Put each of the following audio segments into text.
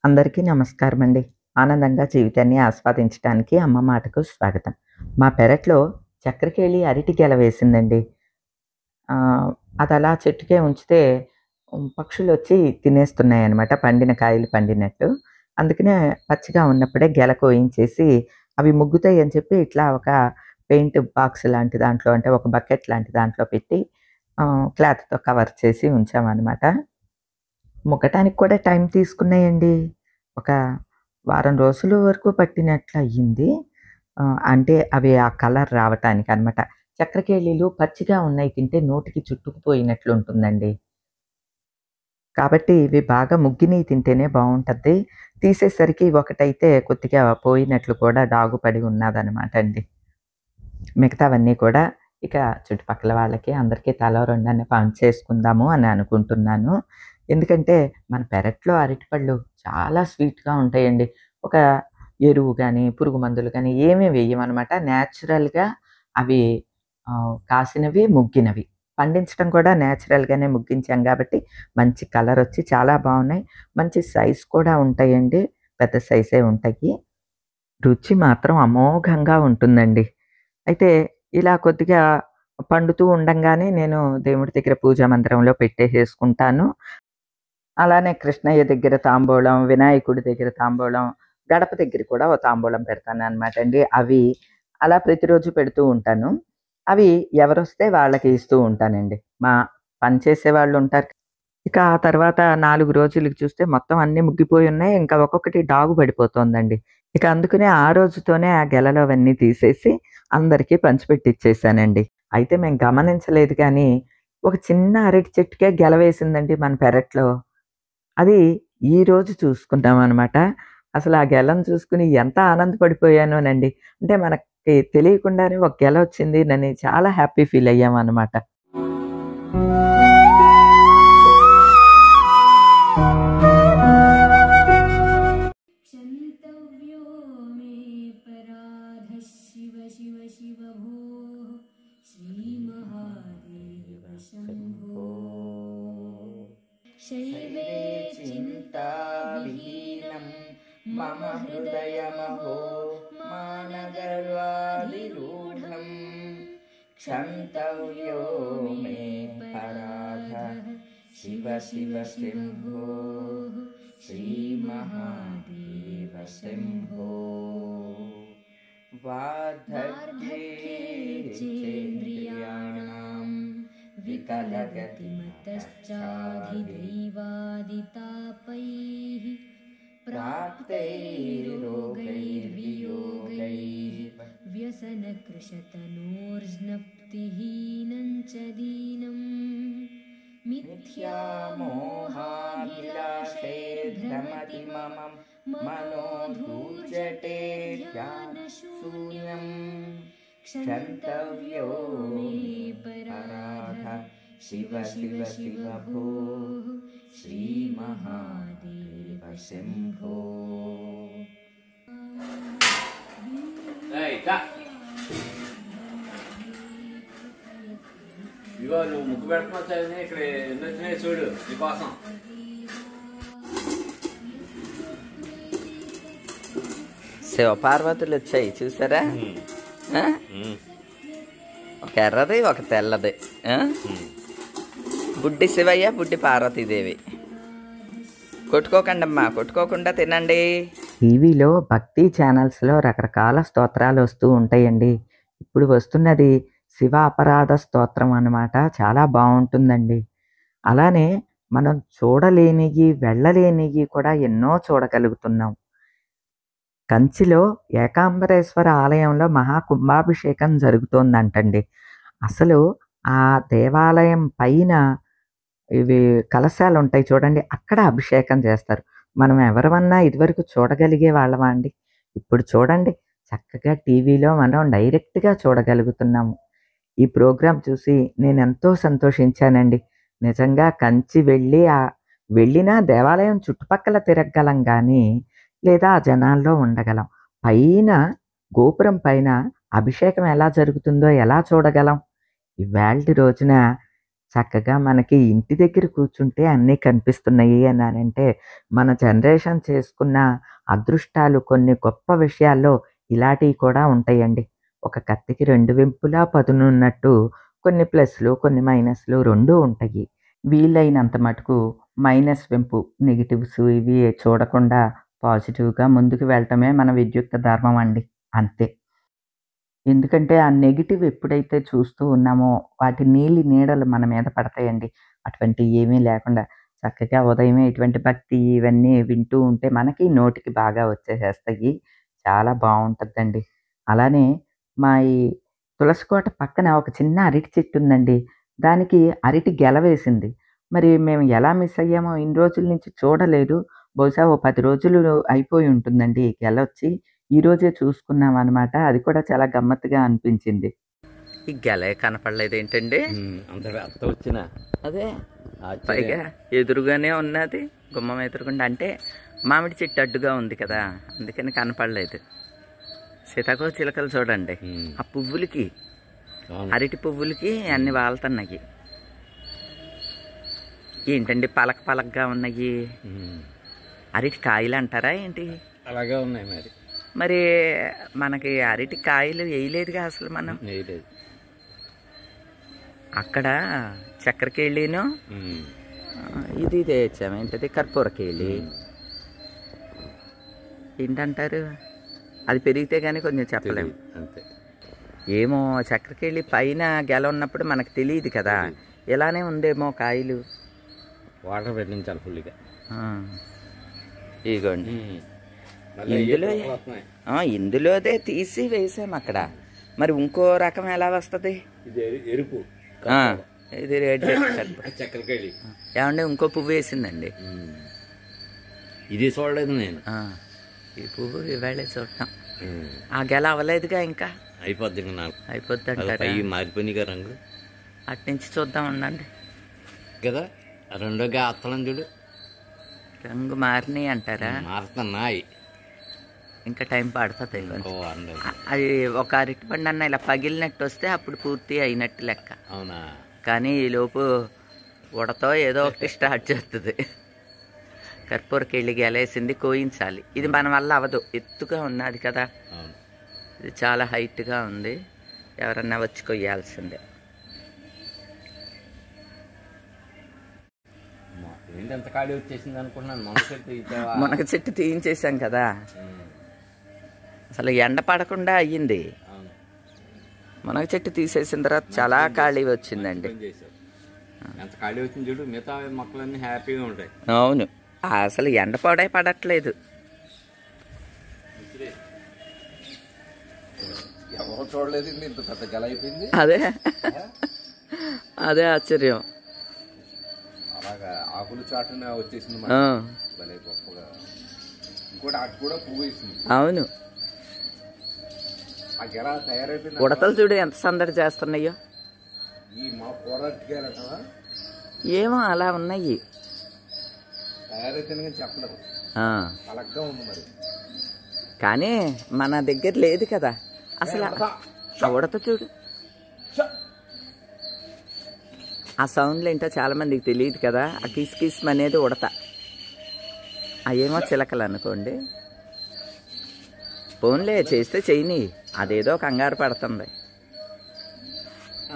అందరికీ నమస్కారం అండి. ఆనందంగా జీవితాన్ని ఆస్వాదించడానికి అమ్మ మాటకు స్వాగతం. మా పెరట్లో చక్రకేళి అరటి గెల వేసిందండి. అదలా చెట్టుకే ఉంచితే పక్షులొచ్చి తినేస్తున్నాయన్నమాట పండిన కాయలు పండినట్టు. అందుకనే పచ్చిగా ఉన్నప్పుడే గెల కోయించేసి అవి ముగ్గుతాయని చెప్పి ఇట్లా ఒక పెయింట్ బాక్స్ లాంటి దాంట్లో అంటే ఒక బకెట్ లాంటి దాంట్లో పెట్టి క్లాత్‌తో కవర్ చేసి ఉంచామన్నమాట. ముగ్గటానికి కూడా టైం తీసుకున్నాయండి. ఒక వారం రోజుల వరకు పట్టినట్లయింది. అంటే అవి ఆ కలర్ రావటానికనమాట. చక్రకేళీలు పచ్చిగా ఉన్నాయి తింటే నోటికి చుట్టుకుపోయినట్లుంటుందండి. కాబట్టి ఇవి బాగా ముగ్గినయి తింటేనే బావుంటది. తీసేసరికి ఒకటైతే కొద్దిగా పోయినట్లు కూడా డాగు పడి ఉన్నాదనమాట అండి. మిగతావన్నీ కూడా ఇక చుట్టుపక్కల వాళ్ళకి అందరికీ తలో రెండన్న పంచేసుకుందాము అని అనుకుంటున్నాను. ఎందుకంటే మన పెరట్లో అరటిపళ్ళు చాలా స్వీట్‌గా ఉంటాయండి. ఒక ఎరువు గాని, పురుగు మందులు గాని ఏమీ వెయ్యమనమాట. నేచురల్‌గా అవి కాసినవి, ముగ్గినవి. పండించడం కూడా నేచురల్‌గానే ముగ్గించాం గాబట్టి మంచి కలరొచ్చి చాలా బావున్నాయి. మంచి సైజ్ కూడా ఉంటాయండి. పెద్ద సైజే ఉంటాయి. రుచి మాత్రం అమోఘంగా ఉంటుందండి. అయితే ఇలా కొద్దిగా పండుతూ ఉండంగానే నేను దేవుడి దగ్గర పూజా మందిరంలో పెట్టేసేసుకుంటాను. అలానే కృష్ణయ్య దగ్గర తాంబూలం, వినాయకుడి దగ్గర తాంబూలం, గడప దగ్గర కూడా ఓ తాంబూలం పెడతాననమాట అండి. అవి అలా ప్రతిరోజు పెడుతూ ఉంటాను. అవి ఎవరొస్తే వాళ్ళకి ఇస్తూ ఉంటానండి. మా పని చేసేవాళ్ళుంటారు. ఇక ఆ తర్వాత 4 రోజులకి చూస్తే మొత్తం అన్నీ ముగ్గిపోయున్నాయి. ఇంకా ఒక్కొక్కటి డాగు పడిపోతోందండి. ఇక అందుకనే ఆ రోజుతోనే ఆ గెలలో అవన్నీ తీసేసి అందరికీ పంచిపెట్టిచ్చేసానండి. అయితే మేము గమనించలేదు గానీ, ఒక చిన్న అరటి చెట్టుకే గెల వేసిందండి మన పెరట్లో. అది ఈరోజు చూసుకున్నామనమాట. అసలు ఆ గెలను చూసుకొని ఎంత ఆనందపడిపోయానోనండి. అంటే మనకి తెలియకుండానే ఒక గెలొచ్చింది చాలా హ్యాపీ ఫీల్ అయ్యామనమాట. क्षन्तव्यो मे पराधः शिव शिव शिव भोः श्रीमहादेव शम्भो शैवे चिन्ताविहीनं मम हृदयमहो मानगर्वाधिरूढं क्षन्तव्यो मे पराधः शिव शिव शम्भो श्रीमहादेव शम्भो वार्धक्ये चेन्द्रियाणां विकलगतिमतश्चाधिदैवादितापैः प्राप्तैर्रोगैर्वियोगैः व्यसनकृशतनोर्ज्ञप्तिहीनं च दीनम् मिथ्यामोहाभिलाषैर्भ्रमति मम मनोधूर्जटे ध्यानशून्यं क्षन्तव्यो मे पराधः शिव शिव शिव भोः श्रीमहादेव शम्भो ఇగో నువ్వు ముగ్గు పెడుతున్నావు ఇక్కడ ఎన్ని వచ్చినాయి చూడు నీకోసం. శివపార్వతులు వచ్చాయి చూసారా? ఒక ఎర్రది ఒక తెల్లది. బుడ్డి శివయ్య, బుడ్డి పార్వతీదేవి. కొట్టుకోకండమ్మా, కొట్టుకోకుండా తినండి. టీవీలో భక్తి ఛానల్స్లో రకరకాల స్తోత్రాలు వస్తూ ఉంటాయండి. ఇప్పుడు వస్తున్నది శివ అపరాధ స్తోత్రం అన్నమాట. చాలా బాగుంటుందండి. అలానే మనం చూడలేనివి, వెళ్ళలేనివి కూడా ఎన్నో చూడగలుగుతున్నాం. కంచిలో ఏకాంబరేశ్వర ఆలయంలో మహాకుంభాభిషేకం జరుగుతోందంటండి. అసలు ఆ దేవాలయం పైన ఇవి కలశాలుంటాయి చూడండి, అక్కడ అభిషేకం చేస్తారు. మనం ఎవరమన్నా ఇదివరకు చూడగలిగే వాళ్ళమా అండి? ఇప్పుడు చూడండి చక్కగా టీవీలో మనం డైరెక్ట్‌గా చూడగలుగుతున్నాము. ఈ ప్రోగ్రామ్ చూసి నేనెంతో సంతోషించానండి. నిజంగా కంచి వెళ్ళినా దేవాలయం చుట్టుపక్కల తిరగగలం గానీ, లేదా ఆ జనాల్లో ఉండగలం. పైన గోపురం పైన అభిషేకం ఎలా జరుగుతుందో ఎలా చూడగలం? ఇవాల్టి రోజున చక్కగా మనకి ఇంటి దగ్గర కూర్చుంటే అన్నీ కనిపిస్తున్నాయి అనంటే, మన జనరేషన్ చేసుకున్న అదృష్టాలు కొన్ని గొప్ప విషయాల్లో ఇలాంటివి కూడా ఉంటాయండి. ఒక కత్తికి 2 వెంపులా పదునున్నట్టు కొన్ని ప్లస్‌లు, కొన్ని మైనస్‌లు 2 ఉంటాయి. వీలైనంత మటుకు మైనస్ వెంపు నెగెటివ్స్ ఇవి చూడకుండా పాజిటివ్‌గా ముందుకు వెళ్ళటమే మన విద్యుక్త ధర్మం అండి. అంతే. ఎందుకంటే, ఆ నెగెటివ్ ఎప్పుడైతే చూస్తూ ఉన్నామో, వాటి నీడలు మన మీద పడతాయండి. అటువంటివి ఏమీ లేకుండా చక్కగా ఉదయమే ఇటువంటి భక్తి ఇవన్నీ వింటూ ఉంటే మనకి నోటికి బాగా వచ్చేసేస్తాయి. చాలా బావుంటద్దండి. అలానే మా ఈ తులసి కోట పక్కన ఒక చిన్న అరటి చెట్టు ఉందండి. దానికి అరటి గెల వేసింది. మరి మేము ఎలా మిస్ అయ్యామో ఇన్ని రోజుల నుంచి చూడలేదు. బహుశా ఓ 10 రోజులు అయిపోయి ఉంటుందండి ఈ గెలొచ్చి. ఈరోజే చూసుకున్నామనమాట. అది కూడా చాలా గమ్మత్తుగా అనిపించింది. ఈ గెలే కనపడలేదేంటండి? అంత పెద్ద వచ్చిన అదే పైగా ఎదురుగానే ఉన్నది. గుమ్మం ఎదురుగుండా అంటే మామిడి చెట్టు అడ్డుగా ఉంది కదా! అందుకని కనపడలేదు. సీతాకోక చిలుకలు చూడండి. ఆ పువ్వులకి, అరటి పువ్వులకి అన్ని వాలుతున్నాయి. ఏంటండి పలకగా ఉన్నాయి? అరటి కాయలు అంటారా ఏంటి? అలాగే ఉన్నాయి మరి. మరి మనకి అరటి కాయలు వేయలేదుగా అసలు మనం. వేయలేదు. అక్కడ చక్కెరకేళిను ఇది తెచ్చాము. ఏంటది? కర్పూరకేళి. ఏంటంటారు? అది పెరిగితే కానీ కొంచెం చెప్పలేము. అంతే. ఏమో చక్కెరకేళి పైన గెల ఉన్నప్పుడు మనకు తెలియదు కదా. ఇలానే ఉందేమో కాయలు. వాటర్ పెట్టించాలి ఫుల్గా. ఇదిగోండి. ఇందులోదే తీసి వేసాము అక్కడ. మరి ఇంకో రకం ఎలా వస్తుంది? ఇది ఎరుపు. ఇది రెడ్ చక్కెరకేళి. ఏమంటే ఇంకో పువ్వు వేసిందండి. ఇది చూడలేదు నేను. ఈ పువ్వు ఇవాళ చూడటం. ఆ గెల అవ్వలేదుగా ఇంకా. అయిపోద్ది. నాకు అయిపోద్ది మారిపోయినాయిగా రంగు. అటు నుంచి చూద్దాం ఉండండి కదా. రెండోగా అత్తలం చూడు, రంగు మారినాయి అంటారా? మారుతున్నాయి. ఇంకా టైం పడుతుంది. అది ఒక అరటి పండు అన్న ఇలా పగిలినట్టు వస్తే అప్పుడు పూర్తి అయినట్టు లెక్క. అవునా? కానీ ఈ లోపు ఉడతో ఏదో ఒకటి స్టార్ట్ చేస్తుంది. కర్పూరకేళి గెలేసింది, కోయించాలి. ఇది మన వల్ల అవ్వదు, ఎత్తుగా ఉన్నది కదా. ఇది చాలా హైట్గా ఉంది. ఎవరన్నా వచ్చి కొయ్యాల్సిందే. ఎంత ఖాళీ వచ్చేసింది అనుకున్నాను. మునగ చెట్టు తీయించేసాం కదా. అసలు ఎండ పడకుండా అయ్యింది. మునగ చెట్టు తీసేసిన తర్వాత చాలా ఖాళీ వచ్చిందండి. ఎంత ఖాళీ వచ్చింది చూడు. మిగతా మొక్కలన్నీ హ్యాపీగా ఉంటాయి. అవును, అసలు ఎండ పడట్లేదు. ఎవరో చూడలేదు, ఇంత పెద్ద గెల అయిపోయింది. అదే ఆశ్చర్యం. అలాగా ఆకులు చాటున వచ్చేసింది. భలే గొప్పగా. ఇంకోటి అటు కూడా పువ్వు వేసింది. అవును, ఆ గెల తయారైపోయింది. ఉడతలు చూడు ఎంత సందడి చేస్తున్నాయో. ఈ మా పోరాటం ఏమో అలా ఉన్నాయి. తయారైతే చెప్పలేము. పలగ్గా ఉంది మరి. కానీ మన దగ్గర లేదు కదా అసలు. ఆ ఉడత చూడు, ఆ సౌండ్లు ఏంటో చాలా మందికి తెలియదు కదా. ఆ కిస్ కిస్ అనేది ఉడత, అవేమో చిలకలు అనుకోండి. ఫోన్లే చేస్తే చేయని, అదేదో కంగారు పడుతుంది.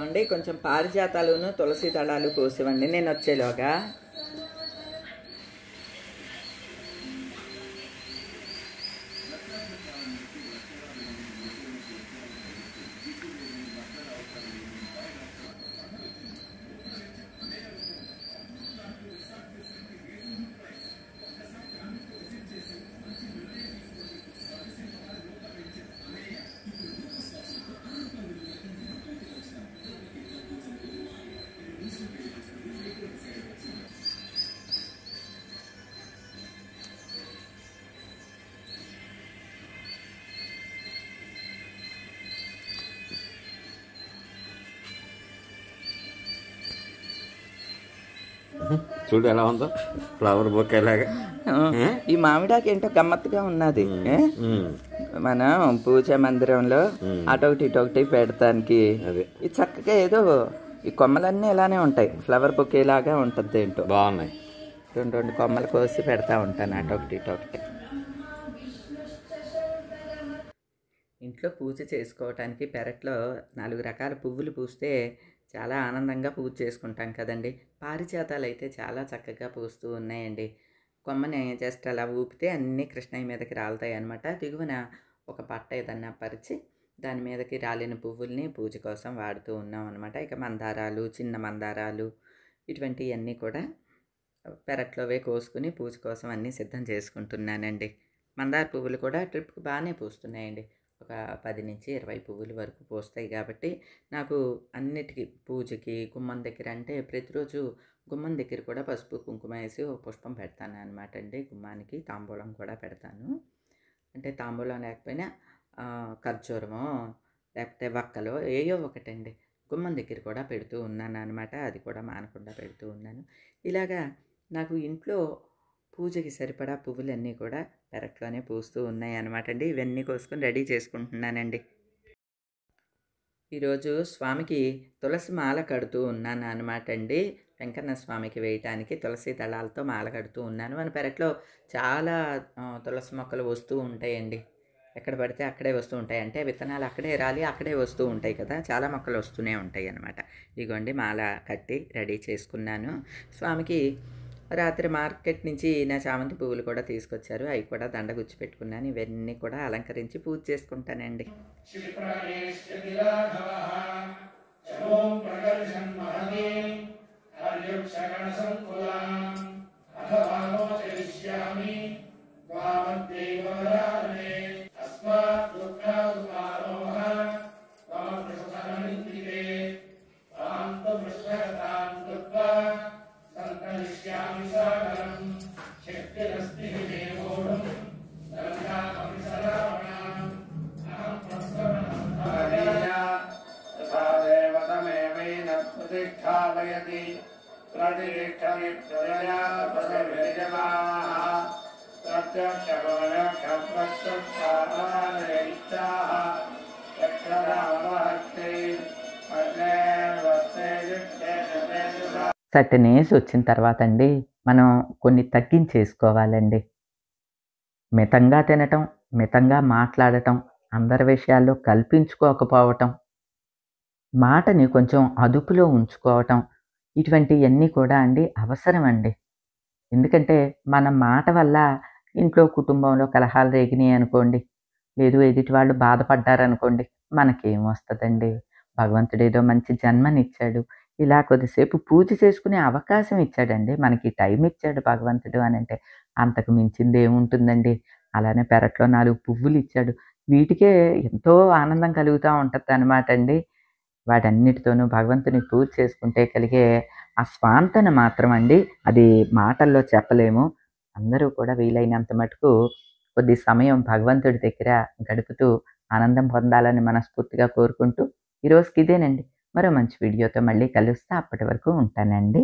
అండి కొంచెం పారిజాతాలును తులసి దళాలు కోసివ్వండి నేను వచ్చేలోగా. చూడు ఎలా ఉందో ఫ్లవర్ బొకే లాగా. ఈ మామిడాకి ఏంటో గమ్మత్తుగా ఉన్నది. మనం పూజా మందిరంలో అటొకటి ఇటొకటి పెడతానికి ఇది చక్కగా ఏదో ఈ కొమ్మలన్నీ ఇలానే ఉంటాయి, ఫ్లవర్ బొకే లాగా ఉంటుంది ఏంటో. బాగున్నాయి. రెండు కొమ్మలు కోసి పెడతా ఉంటాను అటొకటి ఇటొకటి. ఇంట్లో పూజ చేసుకోవటానికి పెరట్లో 4 రకాల పువ్వులు పూస్తే చాలా ఆనందంగా పూజ చేసుకుంటాం కదండి. పారిజాతాలు అయితే చాలా చక్కగా పూస్తూ ఉన్నాయండి. కొమ్మని జస్ట్ అలా ఊపితే అన్నీ కృష్ణయ్య మీదకి రాలుతాయి అన్నమాట. దిగువన ఒక పట్ట ఏదన్నా పరిచి దాని మీదకి రాలిన పువ్వుల్ని పూజ కోసం వాడుతూ ఉన్నాం అనమాట. ఇక మందారాలు, చిన్న మందారాలు ఇటువంటివన్నీ కూడా పెరట్లోవే కోసుకుని పూజ కోసం అన్నీ సిద్ధం చేసుకుంటున్నానండి. మందార పువ్వులు కూడా ట్రిప్కి బాగానే పూస్తున్నాయండి. ఒక 10 నుంచి 20 పువ్వుల వరకు పూస్తాయి కాబట్టి నాకు అన్నిటికీ పూజకి గుమ్మం దగ్గర అంటే ప్రతిరోజు గుమ్మం దగ్గర కూడా పసుపు కుంకుమ వేసి ఒక పుష్పం పెడతాను అనమాట అండి. గుమ్మానికి తాంబూలం కూడా పెడతాను. అంటే తాంబూలం లేకపోయినా ఖర్జూరమో లేకపోతే వక్కలో ఏయో ఒకటండి గుమ్మం దగ్గర కూడా పెడుతూ ఉన్నాను అనమాట. అది కూడా మానకుండా పెడుతూ ఉన్నాను. ఇలాగా నాకు ఇంట్లో పూజకి సరిపడా పువ్వులన్నీ కూడా పెరట్లోనే పూస్తూ ఉన్నాయి అనమాట అండి. ఇవన్నీ కోసుకొని రెడీ చేసుకుంటున్నానండి. ఈరోజు స్వామికి తులసి మాల కడుతూ ఉన్నాను అనమాట అండి. వెంకన్న స్వామికి వేయటానికి తులసి దళాలతో మాల కడుతూ ఉన్నాను. మన పెరట్లో చాలా తులసి మొక్కలు వస్తూ ఉంటాయండి. ఎక్కడ పడితే అక్కడే వస్తూ ఉంటాయి. అంటే విత్తనాలు అక్కడే రాలి అక్కడే వస్తూ ఉంటాయి కదా, చాలా మొక్కలు వస్తూనే ఉంటాయి అన్నమాట. ఇదిగోండి మాల కట్టి రెడీ చేసుకున్నాను. స్వామికి రాత్రి మార్కెట్ నుంచి నా చామంతి పువ్వులు కూడా తీసుకొచ్చారు, అవి కూడా దండ గుచ్చి పెట్టుకున్నాను. ఇవన్నీ కూడా అలంకరించి పూజ చేసుకుంటానండి. సర్టెన్ వచ్చిన తర్వాత అండి మనం కొన్ని తగ్గించేసుకోవాలండి. మితంగా తినటం, మితంగా మాట్లాడటం, అందరి విషయాల్లో కల్పించుకోకపోవటం, మాటని కొంచెం అదుపులో ఉంచుకోవటం, ఇటువంటివన్నీ కూడా అండి అవసరం అండి. ఎందుకంటే మన మాట వల్ల ఇంట్లో కుటుంబంలో కలహాలు రేగినాయి అనుకోండి, లేదు ఎదుటి వాళ్ళు బాధపడ్డారనుకోండి, మనకేం వస్తుందండి. భగవంతుడు ఏదో మంచి జన్మనిచ్చాడు, ఇలా కొద్దిసేపు పూజ చేసుకునే అవకాశం ఇచ్చాడండి, మనకి టైం ఇచ్చాడు భగవంతుడు అని అంటే అంతకు మించింది ఏముంటుందండి. అలానే పెరట్లో 4 పువ్వులు ఇచ్చాడు, వీటికే ఎంతో ఆనందం కలుగుతూ ఉంటుంది అనమాట అండి. వాటన్నిటితోనూ భగవంతుని పూజ చేసుకుంటే కలిగే ఆ స్వాంతన మాత్రం అండి అది మాటల్లో చెప్పలేము. అందరూ కూడా వీలైనంత మటుకు కొద్ది సమయం భగవంతుడి దగ్గర గడుపుతూ ఆనందం పొందాలని మనస్ఫూర్తిగా కోరుకుంటూ ఈరోజుకి ఇదేనండి. మరో మంచి వీడియోతో మళ్ళీ కలుస్తా. అప్పటి వరకు ఉంటానండి.